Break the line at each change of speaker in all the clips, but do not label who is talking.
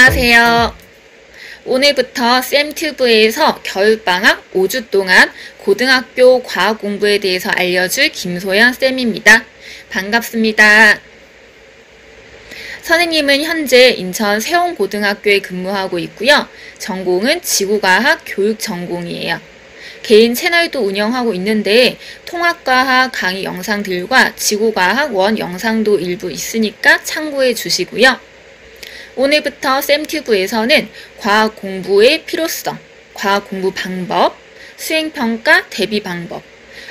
안녕하세요. 오늘부터 쌤튜브에서 겨울방학 5주 동안 고등학교 과학 공부에 대해서 알려줄 김소연 쌤입니다. 반갑습니다. 선생님은 현재 인천 세원고등학교에 근무하고 있고요. 전공은 지구과학 교육 전공이에요. 개인 채널도 운영하고 있는데 통합과학 강의 영상들과 지구과학 원 영상도 일부 있으니까 참고해 주시고요. 오늘부터 쌤튜브에서는 과학 공부의 필요성, 과학 공부 방법, 수행평가 대비 방법,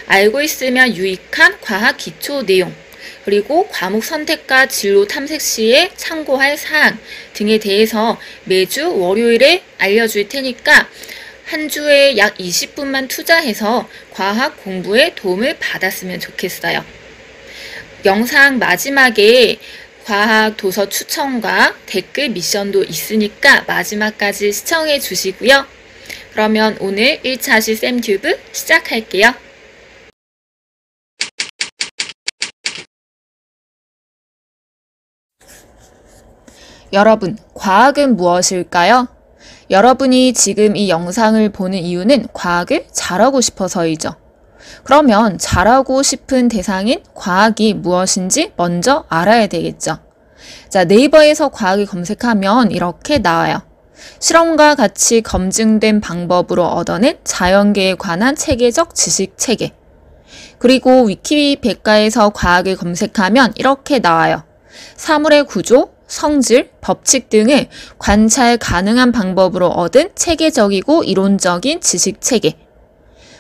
알고 있으면 유익한 과학 기초 내용, 그리고 과목 선택과 진로 탐색 시에 참고할 사항 등에 대해서 매주 월요일에 알려줄 테니까 한 주에 약 20분만 투자해서 과학 공부에 도움을 받았으면 좋겠어요. 영상 마지막에 과학 도서 추천과 댓글 미션도 있으니까 마지막까지 시청해 주시고요. 그러면 오늘 1차시 쌤튜브 시작할게요. 여러분, 과학은 무엇일까요? 여러분이 지금 이 영상을 보는 이유는 과학을 잘하고 싶어서이죠. 그러면 잘하고 싶은 대상인 과학이 무엇인지 먼저 알아야 되겠죠. 자, 네이버에서 과학을 검색하면 이렇게 나와요. 실험과 같이 검증된 방법으로 얻어낸 자연계에 관한 체계적 지식 체계. 그리고 위키백과에서 과학을 검색하면 이렇게 나와요. 사물의 구조, 성질, 법칙 등을 관찰 가능한 방법으로 얻은 체계적이고 이론적인 지식 체계.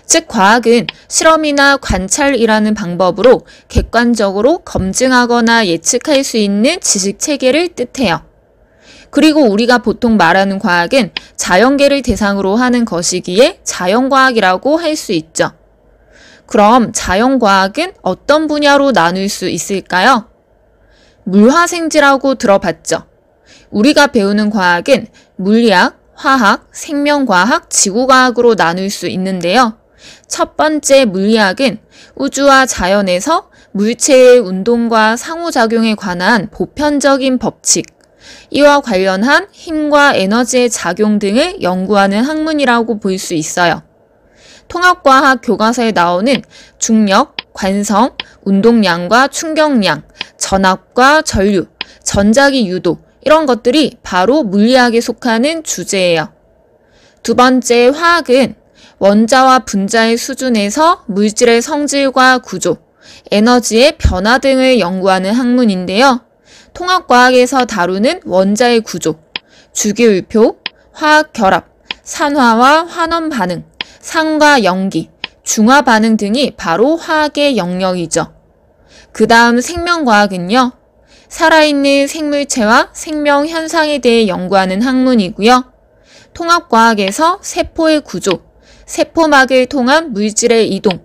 즉, 과학은 실험이나 관찰이라는 방법으로 객관적으로 검증하거나 예측할 수 있는 지식 체계를 뜻해요. 그리고 우리가 보통 말하는 과학은 자연계를 대상으로 하는 것이기에 자연과학이라고 할 수 있죠. 그럼 자연과학은 어떤 분야로 나눌 수 있을까요? 물화생지라고 들어봤죠? 우리가 배우는 과학은 물리학, 화학, 생명과학, 지구과학으로 나눌 수 있는데요. 첫 번째 물리학은 우주와 자연에서 물체의 운동과 상호작용에 관한 보편적인 법칙, 이와 관련한 힘과 에너지의 작용 등을 연구하는 학문이라고 볼 수 있어요. 통합과학 교과서에 나오는 중력, 관성, 운동량과 충격량, 전압과 전류, 전자기 유도 이런 것들이 바로 물리학에 속하는 주제예요. 두 번째 화학은 원자와 분자의 수준에서 물질의 성질과 구조, 에너지의 변화 등을 연구하는 학문인데요. 통합과학에서 다루는 원자의 구조, 주기율표, 화학 결합, 산화와 환원 반응, 산과 연기, 중화 반응 등이 바로 화학의 영역이죠. 그 다음 생명과학은요. 살아있는 생물체와 생명 현상에 대해 연구하는 학문이고요. 통합과학에서 세포의 구조, 세포막을 통한 물질의 이동,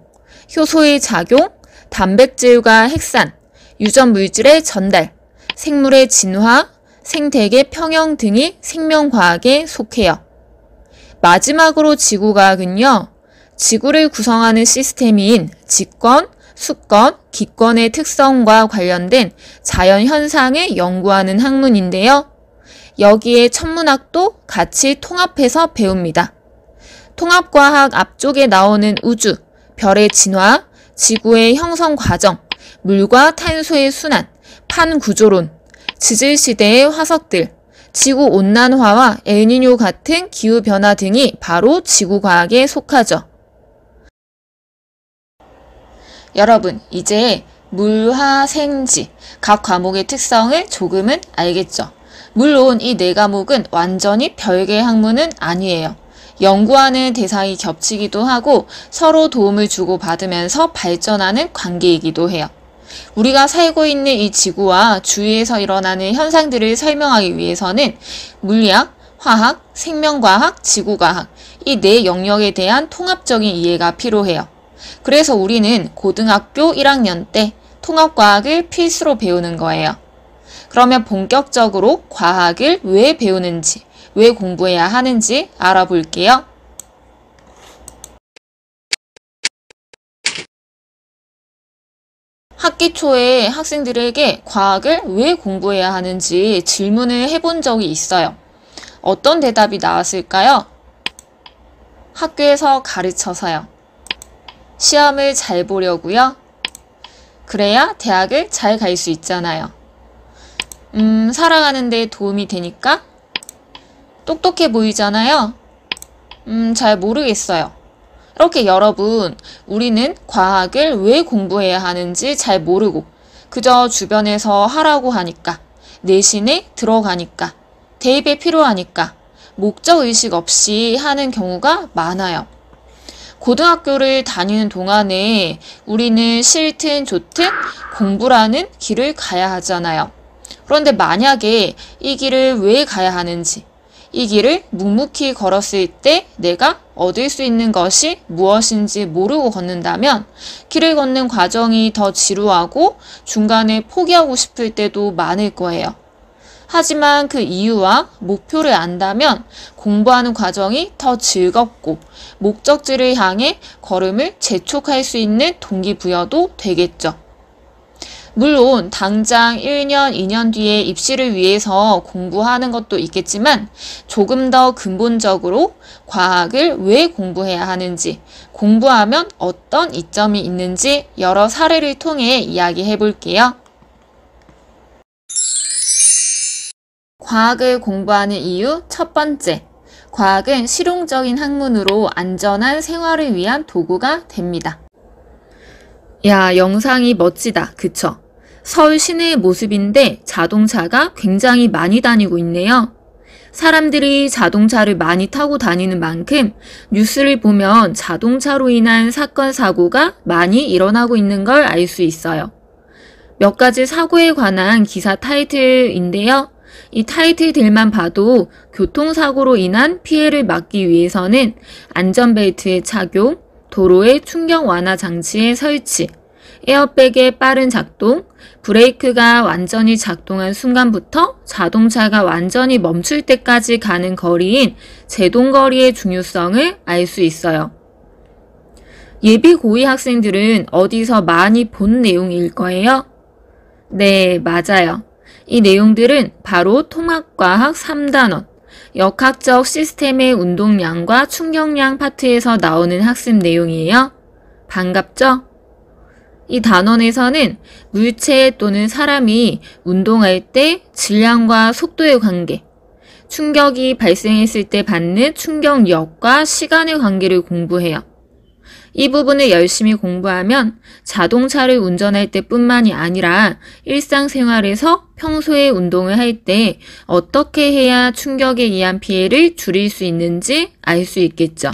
효소의 작용, 단백질과 핵산, 유전 물질의 전달, 생물의 진화, 생태계 평형 등이 생명과학에 속해요. 마지막으로 지구과학은요. 지구를 구성하는 시스템인 직권, 수권, 기권의 특성과 관련된 자연현상을 연구하는 학문인데요. 여기에 천문학도 같이 통합해서 배웁니다. 통합과학 앞쪽에 나오는 우주, 별의 진화, 지구의 형성 과정, 물과 탄소의 순환, 판구조론, 지질시대의 화석들, 지구온난화와 엘니뇨 같은 기후변화 등이 바로 지구과학에 속하죠. 여러분, 이제 물화생지 각 과목의 특성을 조금은 알겠죠? 물론 이 네 과목은 완전히 별개의 학문은 아니에요. 연구하는 대상이 겹치기도 하고 서로 도움을 주고받으면서 발전하는 관계이기도 해요. 우리가 살고 있는 이 지구와 주위에서 일어나는 현상들을 설명하기 위해서는 물리학, 화학, 생명과학, 지구과학 이 네 영역에 대한 통합적인 이해가 필요해요. 그래서 우리는 고등학교 1학년 때 통합과학을 필수로 배우는 거예요. 그러면 본격적으로 과학을 왜 배우는지, 왜 공부해야 하는지 알아볼게요. 학기 초에 학생들에게 과학을 왜 공부해야 하는지 질문을 해본 적이 있어요. 어떤 대답이 나왔을까요? 학교에서 가르쳐서요. 시험을 잘 보려고요. 그래야 대학을 잘 갈 수 있잖아요. 살아가는 데 도움이 되니까? 똑똑해 보이잖아요. 잘 모르겠어요. 이렇게 여러분, 우리는 과학을 왜 공부해야 하는지 잘 모르고 그저 주변에서 하라고 하니까, 내신에 들어가니까, 대입에 필요하니까 목적의식 없이 하는 경우가 많아요. 고등학교를 다니는 동안에 우리는 싫든 좋든 공부라는 길을 가야 하잖아요. 그런데 만약에 이 길을 왜 가야 하는지, 이 길을 묵묵히 걸었을 때 내가 얻을 수 있는 것이 무엇인지 모르고 걷는다면 길을 걷는 과정이 더 지루하고 중간에 포기하고 싶을 때도 많을 거예요. 하지만 그 이유와 목표를 안다면 공부하는 과정이 더 즐겁고 목적지를 향해 걸음을 재촉할 수 있는 동기부여도 되겠죠. 물론 당장 1년, 2년 뒤에 입시를 위해서 공부하는 것도 있겠지만 조금 더 근본적으로 과학을 왜 공부해야 하는지, 공부하면 어떤 이점이 있는지 여러 사례를 통해 이야기해 볼게요. 과학을 공부하는 이유 첫 번째, 과학은 실용적인 학문으로 안전한 생활을 위한 도구가 됩니다. 야, 영상이 멋지다. 그쵸? 서울 시내의 모습인데 자동차가 굉장히 많이 다니고 있네요. 사람들이 자동차를 많이 타고 다니는 만큼 뉴스를 보면 자동차로 인한 사건, 사고가 많이 일어나고 있는 걸 알 수 있어요. 몇 가지 사고에 관한 기사 타이틀인데요. 이 타이틀들만 봐도 교통사고로 인한 피해를 막기 위해서는 안전벨트의 착용, 도로의 충격 완화 장치의 설치, 에어백의 빠른 작동, 브레이크가 완전히 작동한 순간부터 자동차가 완전히 멈출 때까지 가는 거리인 제동거리의 중요성을 알 수 있어요. 예비 고위 학생들은 어디서 많이 본 내용일 거예요? 네, 맞아요. 이 내용들은 바로 통합과학 3단원, 역학적 시스템의 운동량과 충격량 파트에서 나오는 학습 내용이에요. 반갑죠? 이 단원에서는 물체 또는 사람이 운동할 때 질량과 속도의 관계, 충격이 발생했을 때 받는 충격력과 시간의 관계를 공부해요. 이 부분을 열심히 공부하면 자동차를 운전할 때뿐만이 아니라 일상생활에서 평소에 운동을 할 때 어떻게 해야 충격에 의한 피해를 줄일 수 있는지 알 수 있겠죠.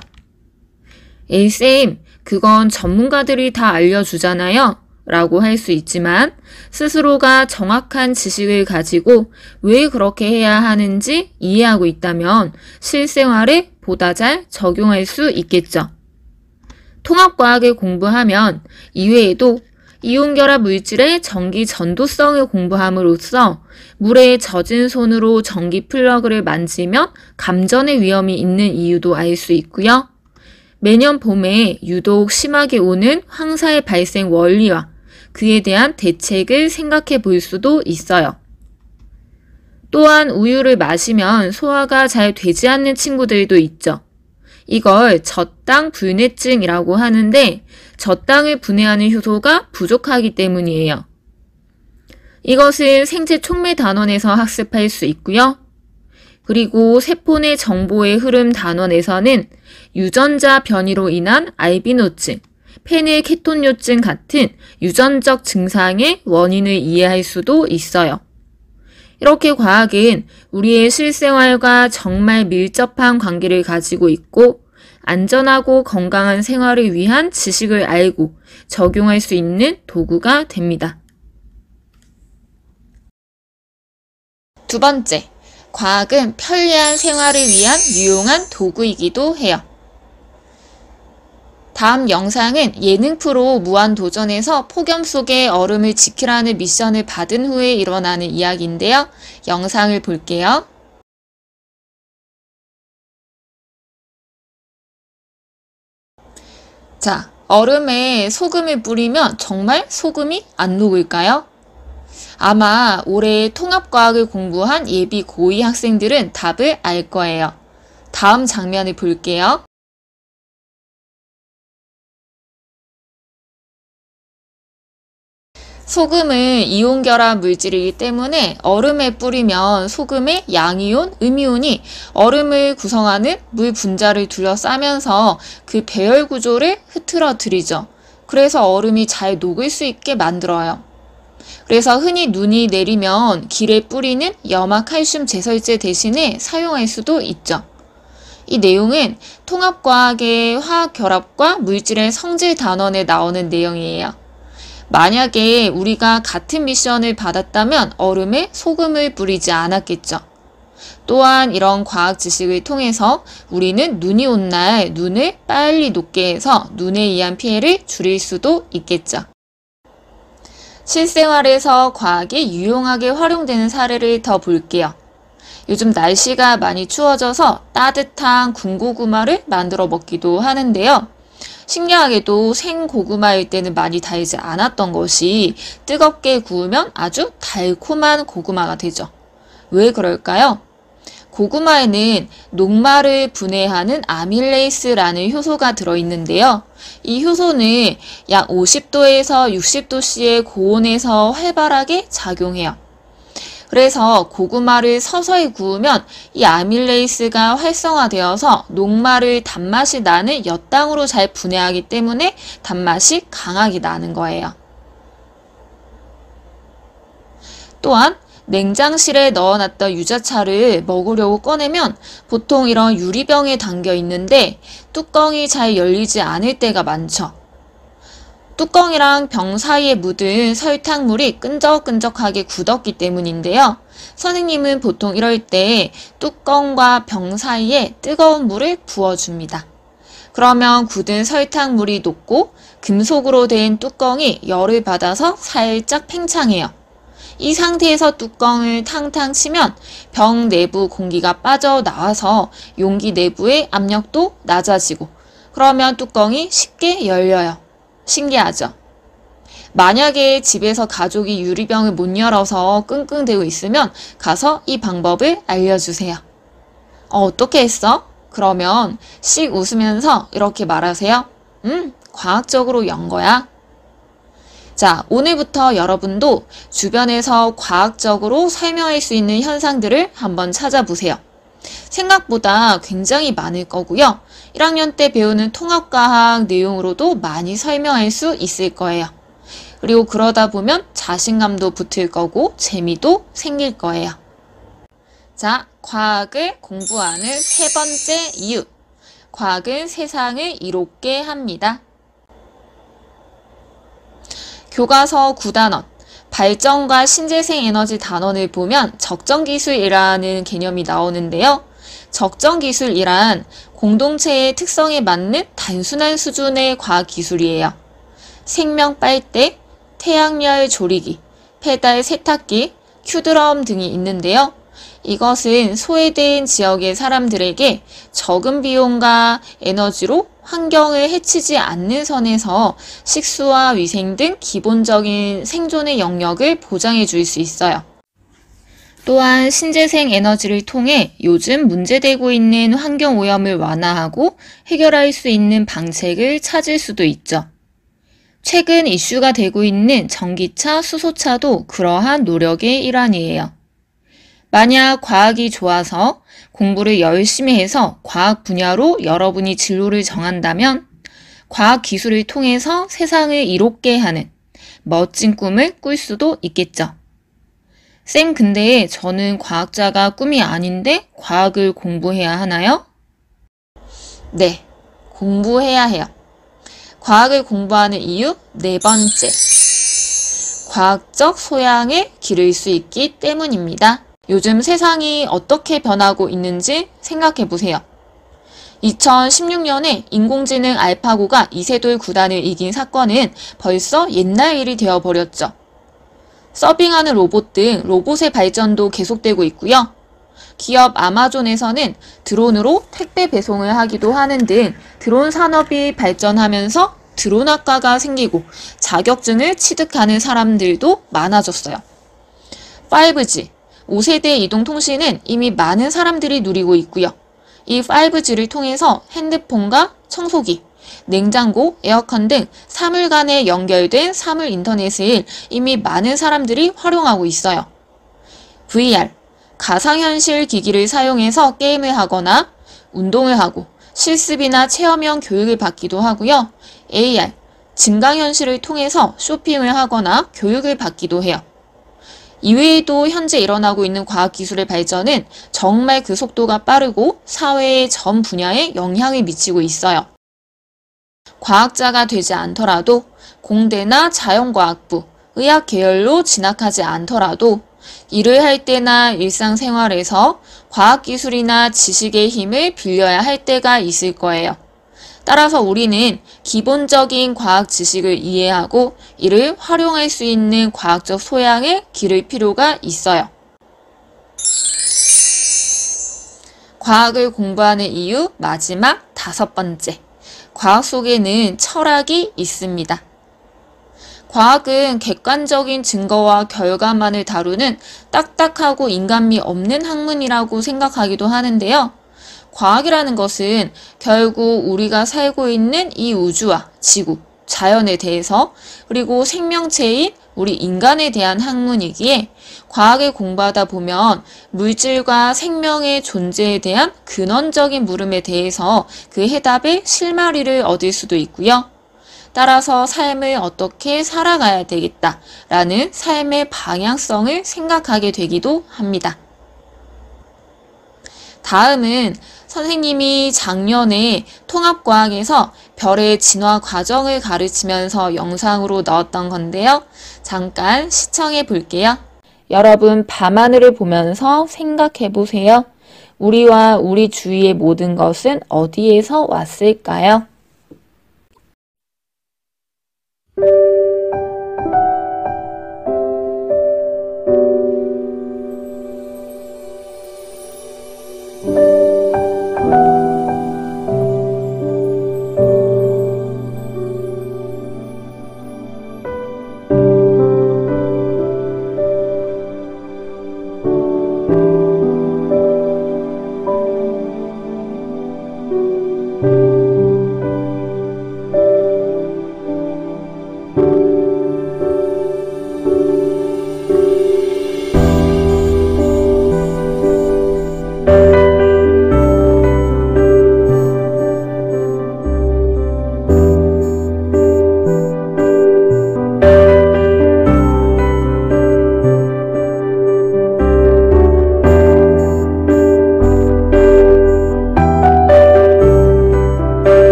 에이쌤, 그건 전문가들이 다 알려주잖아요. 라고 할 수 있지만 스스로가 정확한 지식을 가지고 왜 그렇게 해야 하는지 이해하고 있다면 실생활에 보다 잘 적용할 수 있겠죠. 통합과학을 공부하면 이외에도 이온결합 물질의 전기 전도성을 공부함으로써 물에 젖은 손으로 전기 플러그를 만지면 감전의 위험이 있는 이유도 알 수 있고요. 매년 봄에 유독 심하게 오는 황사의 발생 원리와 그에 대한 대책을 생각해 볼 수도 있어요. 또한 우유를 마시면 소화가 잘 되지 않는 친구들도 있죠. 이걸 젖당 불내증이라고 하는데 젖당을 분해하는 효소가 부족하기 때문이에요. 이것은 생체 촉매 단원에서 학습할 수 있고요. 그리고 세포 내 정보의 흐름 단원에서는 유전자 변이로 인한 알비노증, 페닐케톤요증 같은 유전적 증상의 원인을 이해할 수도 있어요. 이렇게 과학은 우리의 실생활과 정말 밀접한 관계를 가지고 있고 안전하고 건강한 생활을 위한 지식을 알고 적용할 수 있는 도구가 됩니다. 두 번째, 과학은 편리한 생활을 위한 유용한 도구이기도 해요. 다음 영상은 예능 프로 무한도전에서 폭염 속에 얼음을 지키라는 미션을 받은 후에 일어나는 이야기인데요. 영상을 볼게요. 자, 얼음에 소금을 뿌리면 정말 소금이 안 녹을까요? 아마 올해 통합과학을 공부한 예비 고2 학생들은 답을 알 거예요. 다음 장면을 볼게요. 소금은 이온결합 물질이기 때문에 얼음에 뿌리면 소금의 양이온, 음이온이 얼음을 구성하는 물 분자를 둘러싸면서 그 배열 구조를 흐트러뜨리죠. 그래서 얼음이 잘 녹을 수 있게 만들어요. 그래서 흔히 눈이 내리면 길에 뿌리는 염화칼슘 제설제 대신에 사용할 수도 있죠. 이 내용은 통합과학의 화학결합과 물질의 성질 단원에 나오는 내용이에요. 만약에 우리가 같은 미션을 받았다면 얼음에 소금을 뿌리지 않았겠죠. 또한 이런 과학 지식을 통해서 우리는 눈이 온 날 눈을 빨리 녹게 해서 눈에 의한 피해를 줄일 수도 있겠죠. 실생활에서 과학이 유용하게 활용되는 사례를 더 볼게요. 요즘 날씨가 많이 추워져서 따뜻한 군고구마를 만들어 먹기도 하는데요. 신기하게도 생고구마일 때는 많이 달지 않았던 것이 뜨겁게 구우면 아주 달콤한 고구마가 되죠. 왜 그럴까요? 고구마에는 녹말을 분해하는 아밀레이스라는 효소가 들어있는데요. 이 효소는 약 50도에서 60도씨의 고온에서 활발하게 작용해요. 그래서 고구마를 서서히 구우면 이 아밀레이스가 활성화되어서 녹말을 단맛이 나는 엿당으로 잘 분해하기 때문에 단맛이 강하게 나는 거예요. 또한 냉장실에 넣어놨던 유자차를 먹으려고 꺼내면 보통 이런 유리병에 담겨 있는데 뚜껑이 잘 열리지 않을 때가 많죠. 뚜껑이랑 병 사이에 묻은 설탕물이 끈적끈적하게 굳었기 때문인데요. 선생님은 보통 이럴 때 뚜껑과 병 사이에 뜨거운 물을 부어줍니다. 그러면 굳은 설탕물이 녹고 금속으로 된 뚜껑이 열을 받아서 살짝 팽창해요. 이 상태에서 뚜껑을 탕탕 치면 병 내부 공기가 빠져나와서 용기 내부의 압력도 낮아지고 그러면 뚜껑이 쉽게 열려요. 신기하죠? 만약에 집에서 가족이 유리병을 못 열어서 끙끙대고 있으면 가서 이 방법을 알려주세요. 어떻게 했어? 그러면 씩 웃으면서 이렇게 말하세요. 과학적으로 연 거야. 자, 오늘부터 여러분도 주변에서 과학적으로 설명할 수 있는 현상들을 한번 찾아보세요. 생각보다 굉장히 많을 거고요. 1학년 때 배우는 통합과학 내용으로도 많이 설명할 수 있을 거예요. 그리고 그러다 보면 자신감도 붙을 거고 재미도 생길 거예요. 자, 과학을 공부하는 세 번째 이유. 과학은 세상을 이롭게 합니다. 교과서 9단원 발전과 신재생 에너지 단원을 보면 적정기술이라는 개념이 나오는데요. 적정기술이란 공동체의 특성에 맞는 단순한 수준의 과학기술이에요. 생명 빨대, 태양열 조리기, 페달 세탁기, 큐드럼 등이 있는데요. 이것은 소외된 지역의 사람들에게 적은 비용과 에너지로 환경을 해치지 않는 선에서 식수와 위생 등 기본적인 생존의 영역을 보장해 줄 수 있어요. 또한 신재생 에너지를 통해 요즘 문제되고 있는 환경오염을 완화하고 해결할 수 있는 방책을 찾을 수도 있죠. 최근 이슈가 되고 있는 전기차, 수소차도 그러한 노력의 일환이에요. 만약 과학이 좋아서 공부를 열심히 해서 과학 분야로 여러분이 진로를 정한다면 과학 기술을 통해서 세상을 이롭게 하는 멋진 꿈을 꿀 수도 있겠죠. 쌤, 근데 저는 과학자가 꿈이 아닌데 과학을 공부해야 하나요? 네, 공부해야 해요. 과학을 공부하는 이유 네 번째. 과학적 소양을 기를 수 있기 때문입니다. 요즘 세상이 어떻게 변하고 있는지 생각해 보세요. 2016년에 인공지능 알파고가 이세돌 구단을 이긴 사건은 벌써 옛날 일이 되어버렸죠. 서빙하는 로봇 등 로봇의 발전도 계속되고 있고요. 기업 아마존에서는 드론으로 택배 배송을 하기도 하는 등 드론 산업이 발전하면서 드론학과가 생기고 자격증을 취득하는 사람들도 많아졌어요. 5G, 5세대 이동통신은 이미 많은 사람들이 누리고 있고요. 이 5G를 통해서 핸드폰과 청소기, 냉장고, 에어컨 등 사물 간에 연결된 사물 인터넷을 이미 많은 사람들이 활용하고 있어요. VR, 가상현실 기기를 사용해서 게임을 하거나 운동을 하고 실습이나 체험형 교육을 받기도 하고요. AR, 증강현실을 통해서 쇼핑을 하거나 교육을 받기도 해요. 이외에도 현재 일어나고 있는 과학기술의 발전은 정말 그 속도가 빠르고 사회의 전 분야에 영향을 미치고 있어요. 과학자가 되지 않더라도 공대나 자연과학부, 의학 계열로 진학하지 않더라도 일을 할 때나 일상생활에서 과학기술이나 지식의 힘을 빌려야 할 때가 있을 거예요. 따라서 우리는 기본적인 과학 지식을 이해하고 이를 활용할 수 있는 과학적 소양을 기를 필요가 있어요. 과학을 공부하는 이유 마지막 5번째. 과학 속에는 철학이 있습니다. 과학은 객관적인 증거와 결과만을 다루는 딱딱하고 인간미 없는 학문이라고 생각하기도 하는데요. 과학이라는 것은 결국 우리가 살고 있는 이 우주와 지구, 자연에 대해서 그리고 생명체인 우리 인간에 대한 학문이기에 과학을 공부하다 보면 물질과 생명의 존재에 대한 근원적인 물음에 대해서 그 해답의 실마리를 얻을 수도 있고요. 따라서 삶을 어떻게 살아가야 되겠다라는 삶의 방향성을 생각하게 되기도 합니다. 다음은 선생님이 작년에 통합과학에서 별의 진화 과정을 가르치면서 영상으로 넣었던 건데요. 잠깐 시청해 볼게요. 여러분 밤하늘을 보면서 생각해 보세요. 우리와 우리 주위의 모든 것은 어디에서 왔을까요?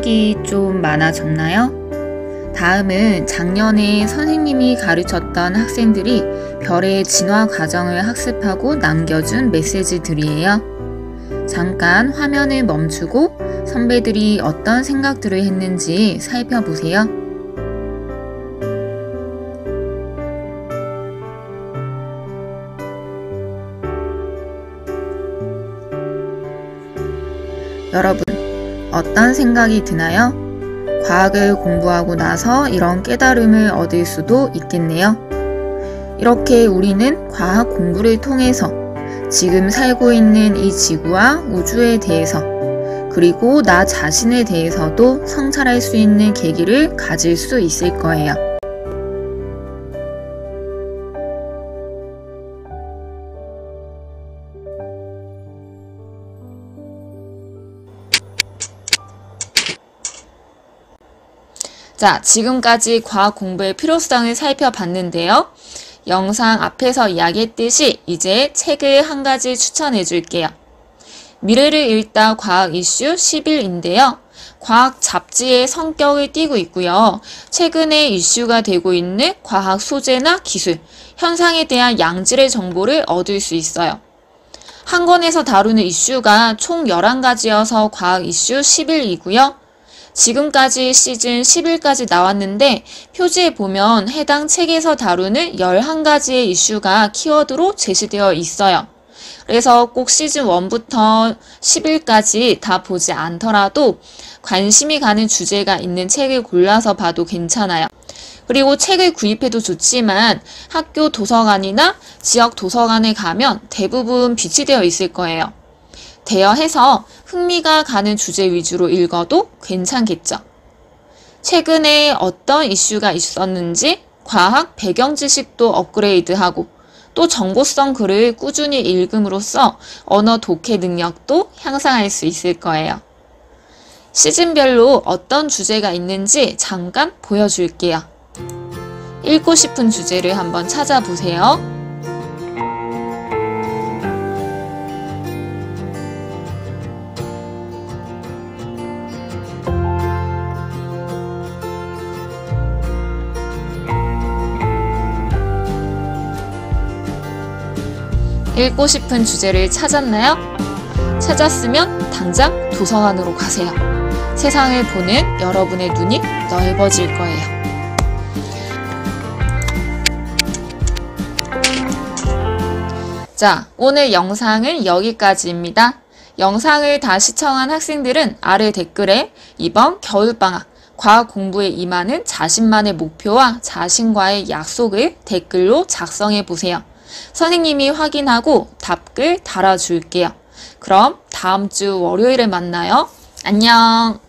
생각이 좀 많아졌나요? 다음은 작년에 선생님이 가르쳤던 학생들이 별의 진화 과정을 학습하고 남겨준 메시지들이에요. 잠깐 화면을 멈추고 선배들이 어떤 생각들을 했는지 살펴보세요. 여러분, 어떤 생각이 드나요? 과학을 공부하고 나서 이런 깨달음을 얻을 수도 있겠네요. 이렇게 우리는 과학 공부를 통해서 지금 살고 있는 이 지구와 우주에 대해서 그리고 나 자신에 대해서도 성찰할 수 있는 계기를 가질 수 있을 거예요. 자, 지금까지 과학 공부의 필요성을 살펴봤는데요. 영상 앞에서 이야기했듯이 이제 책을 한 가지 추천해 줄게요. 미래를 읽다 과학 이슈 10일인데요. 과학 잡지의 성격을 띠고 있고요. 최근에 이슈가 되고 있는 과학 소재나 기술, 현상에 대한 양질의 정보를 얻을 수 있어요. 한 권에서 다루는 이슈가 총 11가지여서 과학 이슈 10일이고요. 지금까지 시즌 10일까지 나왔는데 표지에 보면 해당 책에서 다루는 11가지의 이슈가 키워드로 제시되어 있어요. 그래서 꼭 시즌 1부터 10일까지 다 보지 않더라도 관심이 가는 주제가 있는 책을 골라서 봐도 괜찮아요. 그리고 책을 구입해도 좋지만 학교 도서관이나 지역 도서관에 가면 대부분 비치되어 있을 거예요. 대여해서 흥미가 가는 주제 위주로 읽어도 괜찮겠죠. 최근에 어떤 이슈가 있었는지 과학 배경 지식도 업그레이드하고 또 정보성 글을 꾸준히 읽음으로써 언어 독해 능력도 향상할 수 있을 거예요. 시즌별로 어떤 주제가 있는지 잠깐 보여줄게요. 읽고 싶은 주제를 한번 찾아보세요. 읽고 싶은 주제를 찾았나요? 찾았으면 당장 도서관으로 가세요. 세상을 보는 여러분의 눈이 넓어질 거예요. 자, 오늘 영상은 여기까지입니다. 영상을 다 시청한 학생들은 아래 댓글에 이번 겨울방학 과학 공부에 임하는 자신만의 목표와 자신과의 약속을 댓글로 작성해 보세요. 선생님이 확인하고 답글 달아줄게요. 그럼 다음 주 월요일에 만나요. 안녕.